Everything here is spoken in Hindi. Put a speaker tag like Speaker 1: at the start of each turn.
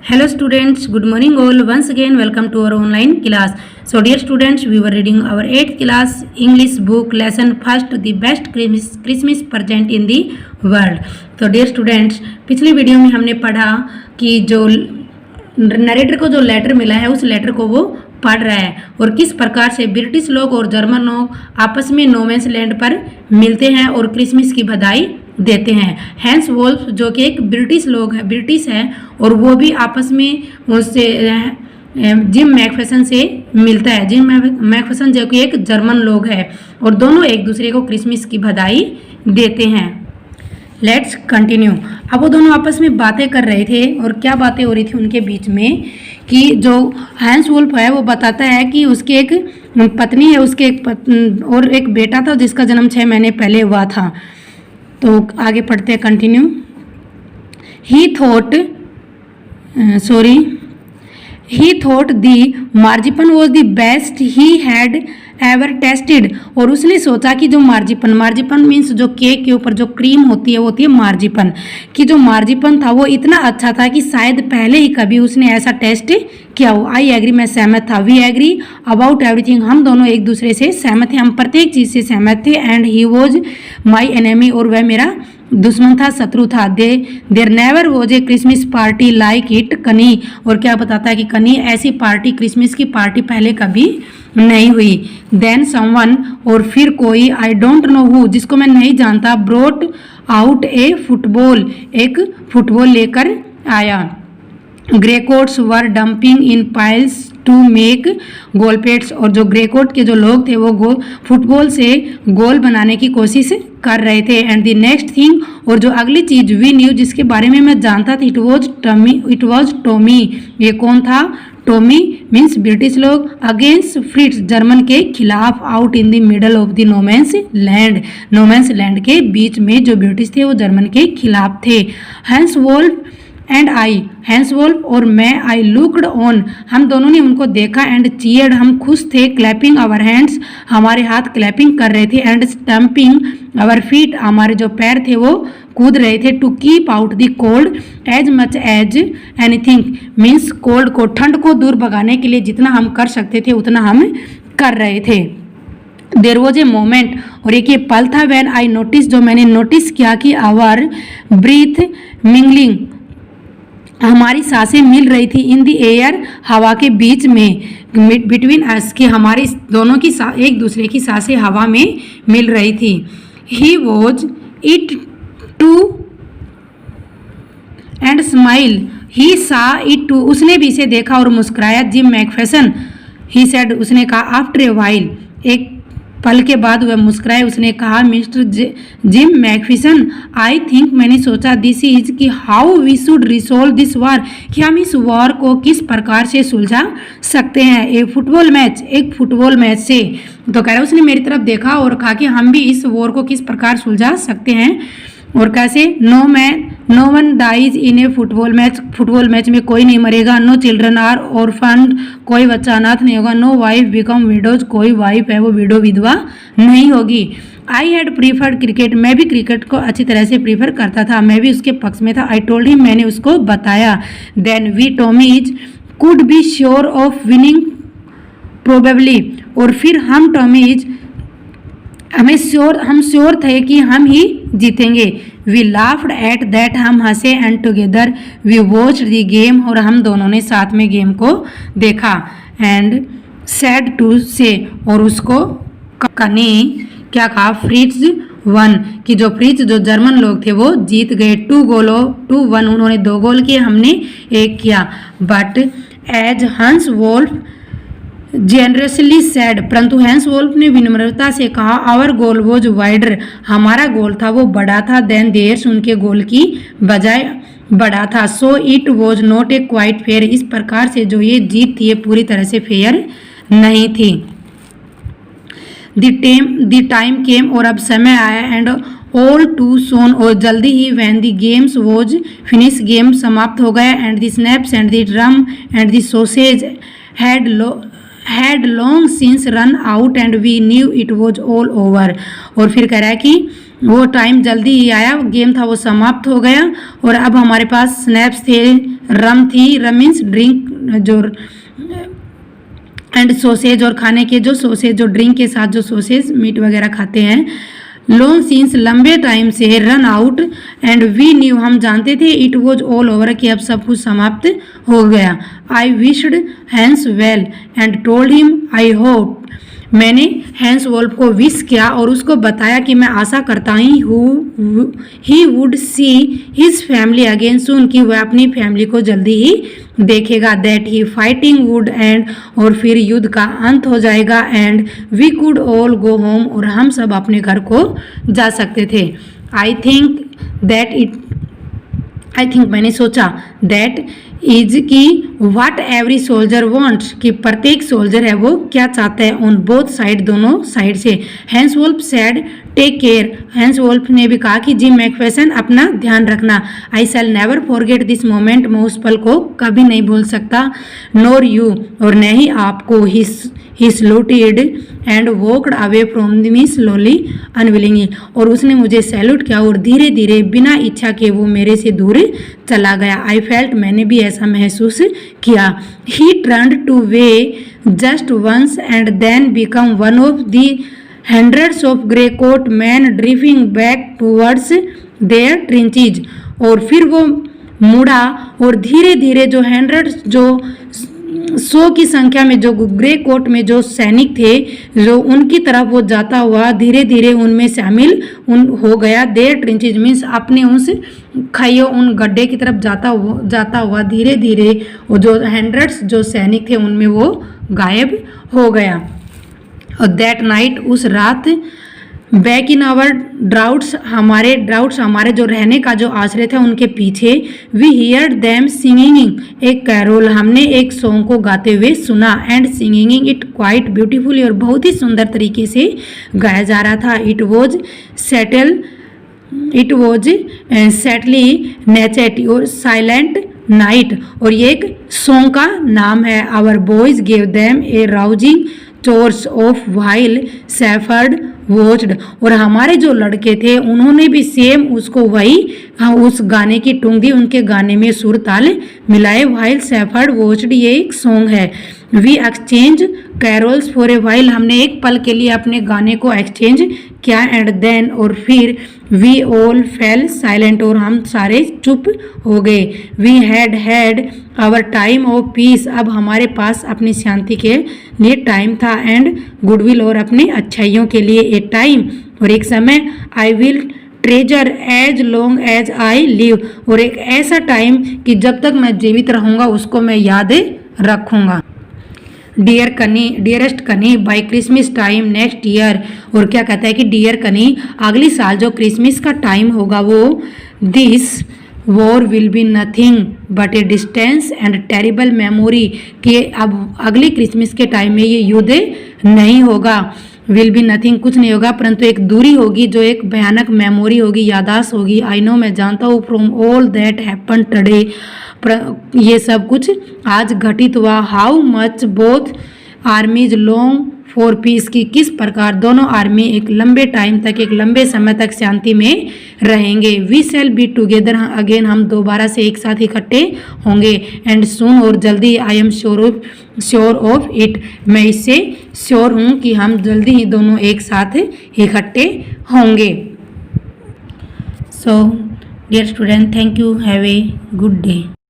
Speaker 1: Hello students, good morning all. Once again welcome to our online class. So dear students, we were reading our 8th class English book lesson first, the best Christmas present in the world. तो dear students, पिछली वीडियो में हमने पढ़ा कि जो नरेटर को जो लेटर मिला है उस लेटर को वो पढ़ रहा है और किस प्रकार से ब्रिटिश लोग और जर्मन लोग आपस में नो मैंस लैंड पर मिलते हैं और क्रिसमस की बधाई देते हैं। हैंस वोल्फ जो कि एक ब्रिटिश है और वो भी आपस में उससे जिम मैकफेसन से मिलता है। जिम मैकफेसन जो कि एक जर्मन लोग है और दोनों एक दूसरे को क्रिसमस की बधाई देते हैं। Let's continue. अब वो दोनों आपस में बातें कर रहे थे और क्या बातें हो रही थी उनके बीच में कि जो हैंस वुल्फ है वो बताता है कि उसकी एक पत्नी है, उसके और एक बेटा था जिसका जन्म 6 महीने पहले हुआ था। तो आगे पढ़ते हैं, continue. He thought the marzipan was the best he had ever tasted। और उसने सोचा कि जो मार्जिपन मीन्स जो केक के ऊपर जो क्रीम होती है वो होती है मार्जिपन, कि जो मार्जिपन था वो इतना अच्छा था कि शायद पहले ही कभी उसने ऐसा टेस्ट किया हो। आई एग्री, मैं सहमत था। वी एग्री अबाउट एवरीथिंग, हम दोनों एक दूसरे से सहमत थे, हम प्रत्येक चीज़ से सहमत थे। And he was my enemy, और वह मेरा दुश्मन था, शत्रु था। There never was a Christmas party like it कनी, और क्या बताता है कि कनी ऐसी पार्टी, क्रिसमस की पार्टी पहले कभी नहीं हुई। देन समवन, और फिर कोई, आई डोंट नो हु, जिसको मैं नहीं जानता, ब्रोट आउट ए फुटबॉल, एक फुटबॉल लेकर आया। Grey coats were dumping in piles to make goal posts, और जो ग्रे कोट के जो लोग थे वो फुटबॉल से गोल बनाने की कोशिश कर रहे थे। एंड द नेक्स्ट थिंग, और जो अगली चीज वी न्यू, जिसके बारे में मैं जानता था, इट वॉज टॉमी। ये कौन था? टॉमी मीन्स ब्रिटिश लोग। अगेंस्ट फ्रिट्स, जर्मन के खिलाफ। Out in the middle of the no man's land के बीच में जो ब्रिटिश थे वो जर्मन के खिलाफ थे। Hans Wolf and I, Hans Wolf और मैं, आई लुक्ड ऑन, हम दोनों ने उनको देखा। एंड चीयर्ड, हम खुश थे। क्लैपिंग आवर हैंड्स, हमारे हाथ क्लैपिंग कर रहे थे। एंड स्टम्पिंग आवर फीट, हमारे जो पैर थे वो कूद रहे थे। To keep out the cold as much as anything, means cold को, ठंड को दूर भगाने के लिए जितना हम कर सकते थे उतना हम कर रहे थे। देर वॉज ए मोमेंट, और एक ये पल था, व्हेन आई नोटिस, जो मैंने नोटिस किया कि आवर ब्रीथ मिंगलिंग, हमारी सांसें मिल रही थी। इन द एयर, हवा के बीच में। बिटवीन अस, कि हमारी दोनों की एक दूसरे की सांसें हवा में मिल रही थी। He was it to and smile, he saw it to, उसने भी इसे देखा और मुस्कुराया। जिम मैकफेसन, ही सेड, उसने कहा। आफ्टर ए वाइल, एक पल के बाद वह मुस्कुराए, उसने कहा। Mister Jim McPherson, I think, मैंने सोचा, दिस इज कि how we should resolve this war, कि हम इस वॉर को किस प्रकार से सुलझा सकते हैं। एक फुटबॉल मैच से। तो कह रहा है उसने मेरी तरफ देखा और कहा कि हम भी इस वॉर को किस प्रकार सुलझा सकते हैं और कैसे। No one dies in a football match में कोई नहीं मरेगा। नो चिल्ड्रन आर ऑर्फन्ड, कोई बच्चा अनाथ नहीं होगा। नो वाइफ बिकम विडोज, कोई वाइफ है वो विधवा नहीं होगी। आई हैड प्रीफर्ड क्रिकेट, मैं भी क्रिकेट को अच्छी तरह से प्रीफर करता था, मैं भी उसके पक्ष में था। आई टोल्ड हिम, मैंने उसको बताया। Then we Tommies could be sure of winning probably, और फिर हम टॉमीज हम श्योर थे कि हम ही जीतेंगे। वी लाफ्ड एट दैट, हम हंसे। And together we watched the game, और हम दोनों ने साथ में गेम को देखा। एंड सैड टू से, और उसको कनी क्या कहा, फ्रिट्ज वन, कि जो जर्मन लोग थे वो जीत गए। 2-1, उन्होंने 2 गोल किए, हमने 1 किया। बट एज हंस वोल्फ जेनरसली सैड, परंतु हैंस वोल्फ ने विनम्रता से कहा। आवर गोल वॉज वाइडर, हमारा गोल था वो बड़ा था। देन देयर्स, उनके गोल की बजाय बड़ा था। So it was not a quite fair, इस प्रकार से जो ये जीत थी ये पूरी तरह से फेयर नहीं थी। द टाइम केम, और अब समय आया। एंड ऑल टू सोन, और जल्दी ही। When the games was finish, गेम समाप्त हो गया। And the snaps and the drum and the sausage had long since run out and we knew it was all over। और फिर कह रहा है कि वो टाइम जल्दी ही आया, गेम था वो समाप्त हो गया और अब हमारे पास स्नैप्स थे, रम थी, रम मीन्स ड्रिंक जो, एंड सोसेज और खाने के जो सोसेज, जो ड्रिंक के साथ जो सोसेज मीट वगैरह खाते हैं। लॉन्ग सीन्स लंबे टाइम से run out and we knew हम जानते थे, इट वॉज ऑल ओवर कि अब सब कुछ समाप्त हो गया। I wished Hans well and told him I hope, मैंने हैंस वोल्फ को विश किया और उसको बताया कि मैं आशा करता हूँ he would see his family again soon, कि वह अपनी फैमिली को जल्दी ही देखेगा। That he fighting would end, और फिर युद्ध का अंत हो जाएगा। And we could all go home, और हम सब अपने घर को जा सकते थे। आई थिंक मैंने सोचा, दैट इज कि व्हाट एवरी सोल्जर वांट्स, कि प्रत्येक सोल्जर है वो क्या चाहता है, ऑन बोथ साइड, दोनों साइड से। Hans Wolf said take care, Hans Wolf ने भी कहा कि जिम मैकफेसन अपना ध्यान रखना। I shall never forget this moment, मैं उस पल को कभी नहीं भूल सकता। नोर यू, और न ही आपको। He saluted and walked away from me slowly unwillingly, और उसने मुझे सैल्यूट किया और धीरे धीरे बिना इच्छा के वो मेरे से दूर चला गया। आई फेल्ट, मैंने भी ऐसा महसूस किया। He turned to way just once and then become one of the hundreds of grey coat men drifting back towards their trenches, और फिर वो मुड़ा और धीरे धीरे जो हंड्रेड्स, जो 100 की संख्या में जो ग्रे कोट में जो सैनिक थे, जो उनकी तरफ वो जाता हुआ धीरे धीरे उनमें शामिल हो गया। देयर ट्रेंचेज मीन्स अपने उस खाइयों, उन गड्ढे की तरफ जाता हुआ धीरे धीरे वो जो हंड्रेड्स जो सैनिक थे उनमें वो गायब हो गया। और दैट नाइट, उस रात, बैक इन आवर ड्राउट्स, हमारे जो रहने का जो आश्रय था उनके पीछे, वी हियर देम सिंगिंग एक कैरोल, हमने एक सॉन्ग को गाते हुए सुना। And singing it quite beautifully, और बहुत ही सुंदर तरीके से गाया जा रहा था। इट वॉज सेटली नेचेटी और साइलेंट नाइट, और ये एक सॉन्ग का नाम है। Our boys gave them a rousing chorus of while shepherds watched, और हमारे जो लड़के थे उन्होंने भी सेम उसको वही उस गाने की टूंग दी, उनके गाने में सुर ताल मिलाए। वाइल शेफर्ड वॉच्ड ये एक सॉन्ग है। We exchange carols for a while, हमने एक पल के लिए अपने गाने को एक्सचेंज किया। एंड देन, और फिर वी ऑल फेल साइलेंट, और हम सारे चुप हो गए। We had our time of peace, अब हमारे पास अपनी शांति के लिए टाइम था। एंड गुडविल, और अपनी अच्छाइयों के लिए एक टाइम और एक समय। I will treasure as long as I live, और एक ऐसा टाइम कि जब तक मैं जीवित रहूँगा उसको मैं याद रखूँगा। Dearest Connie, by Christmas time next year, और क्या कहता है कि डियर कनी, अगली साल जो क्रिसमस का टाइम होगा वो, this war will be nothing but A distance and terrible memory, कि अब अगली क्रिसमस के टाइम में ये युद्ध नहीं होगा। विल बी नथिंग, कुछ नहीं होगा, परंतु एक दूरी होगी जो एक भयानक मेमोरी होगी, यादाश्त होगी। आई नो, मैं जानता हूँ, from all that happen today, ये सब कुछ आज घटित हुआ। How much both आर्मीज long for piece, की किस प्रकार दोनों आर्मी एक लंबे टाइम तक, एक लंबे समय तक शांति में रहेंगे। We shall be together again, हम दोबारा से एक साथ इकट्ठे होंगे। एंड सून, और जल्दी। I am sure of it, मैं इससे श्योर हूँ कि हम जल्दी ही दोनों एक साथ इकट्ठे होंगे। So dear student, thank you, have a good day.